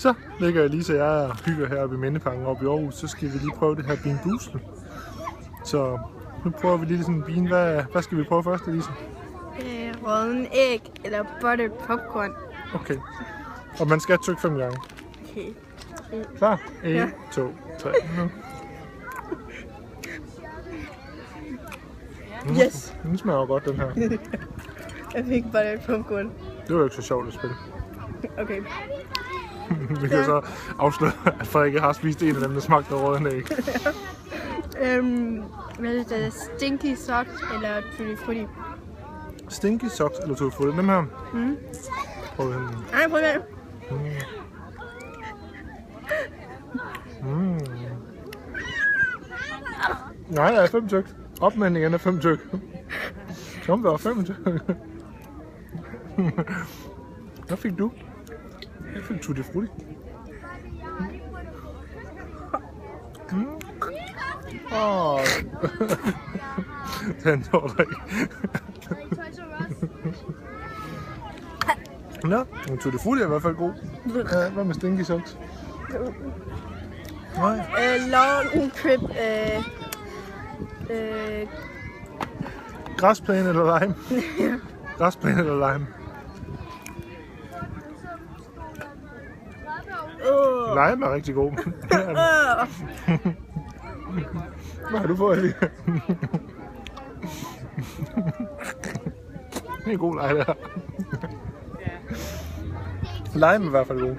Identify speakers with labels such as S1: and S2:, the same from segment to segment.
S1: Så ligger Elisa og jeg og hygger heroppe i Mindeparken oppe i Aarhus. Så skal vi lige prøve det her Bean Boozled. Så nu prøver vi lige sådan en bean. Hvad skal vi prøve først, Elisa?
S2: Rødden æg eller buttered popcorn.
S1: Okay. Og man skal trykke 5 gange.
S2: Okay.
S1: Klar? 1, 2, 3, nu.
S2: Yes.
S1: Den smager jo godt, den her.
S2: Jeg fik buttered popcorn.
S1: Det var jo ikke så sjovt at spille.
S2: Okay.
S1: Vi kan så afsløre, at Frederik har spist en af dem, der smagte rødden æg.
S2: Hvad er det? Stinky socks eller Tutti Frutti?
S1: Stinky socks eller Tutti Frutti? Dem her. Prøv den.
S2: Ej, prøv det.
S1: Nej, der er 5 tyk. Opmændingen er 5 tyk. Kom, der var 5 tyk. Hvad fik du? Jeg fik Tutti Frutti. Den tog dig ikke. Nå, men Tutti Frutti er i hvert fald god. Hvad med Stinky Socks? Nej.
S2: Long trip.
S1: Græsplæne eller lime? Græsplæne eller lime? Lime er rigtig god. Hvad har du fået, Ellie? Det er en god lege, det her. Lime er i hvert fald god.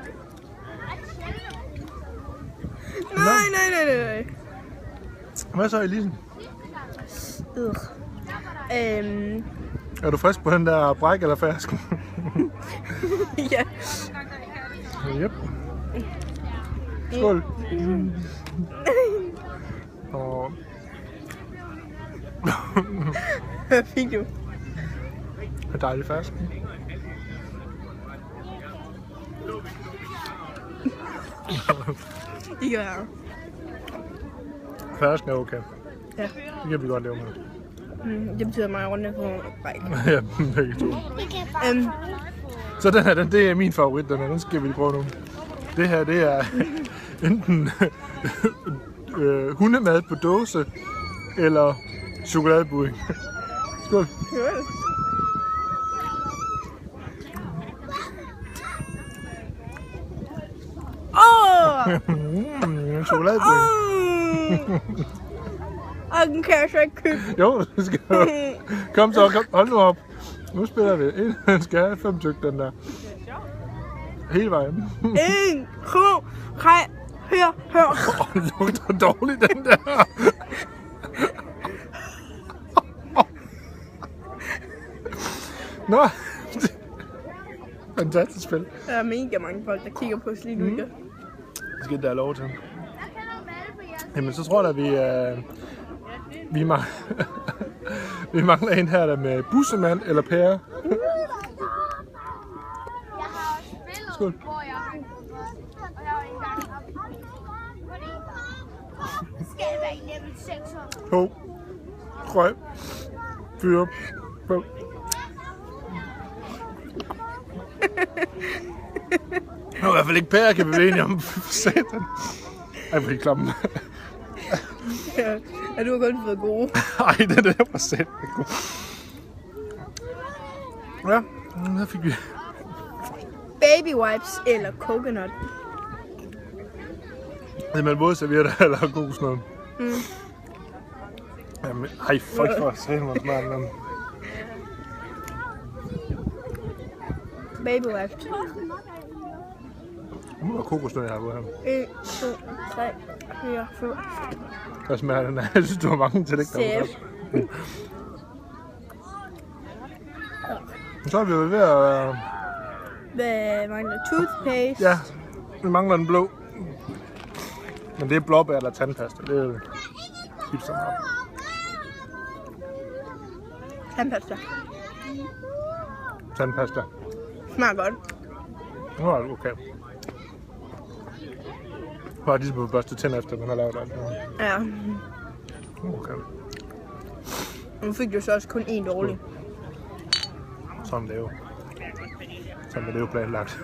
S2: Nej.
S1: Hvad så, Elisen?
S2: Er
S1: du frisk på den der bræk eller fersk?
S2: Ja.
S1: Yep. Skål. Og...
S2: Hvad fik du?
S1: Det er dejligt fersk.
S2: Det gør jeg.
S1: Fersk er okay.
S2: Ja.
S1: Det kan vi godt leve med.
S2: Det betyder meget rundt på bræk.
S1: Ja, begge to. Så den her, det er min favorit, den skal vi lige prøve nu. Det her, det er enten hundemad på dåse, eller chokoladebudding. Skål. Chokoladebudding.
S2: Og den kan jeg så ikke købe.
S1: Jo, det skal du. Kom så, hold nu op. Nu spiller vi. Den skal have 5 tyk, den der. Hele vejen.
S2: 1, 2, 3, hør.
S1: Det lugter dårligt, den der. Nå. Fantastisk spil.
S2: Der er mega mange folk, der kigger på os lige nu.
S1: Det skal der have lov til. Jamen, så tror jeg, at vi mangler en her, der med bussemand eller pære. Skål. To, 3, 4, 5. Det er i hvert fald ikke pære, kan vi blive enige om. Satan. Ej, hvor er de klamme.
S2: Ja, du har godt fået gode.
S1: Ej, det der var satan god. Ja, her fik vi...
S2: Baby wipes eller coconut.
S1: Det er med både servietter eller kokosnød. Jamen, ej, fuck for satan, hvor smart den.
S2: Baby wipes.
S1: Det må være kokosnød, jeg har på her.
S2: 1, 2, 3, 4, 5.
S1: Hvad smager den af? Jeg synes, du har mange til det. Så er vi jo ved at...
S2: Hvad mangler toothpaste?
S1: Ja, vi mangler den blå. Men det er blåbær eller tandpasta. Det er jo hipster meget.
S2: Tandpasta.
S1: Tandpasta.
S2: Smager godt.
S1: Nu er det okay. Bare ligesom på børste tænder efter, man har lavet alt.
S2: Ja.
S1: Okay.
S2: Nu fik du så også kun én dårlig.
S1: Sådan er det jo. Sådan er det jo planlagt.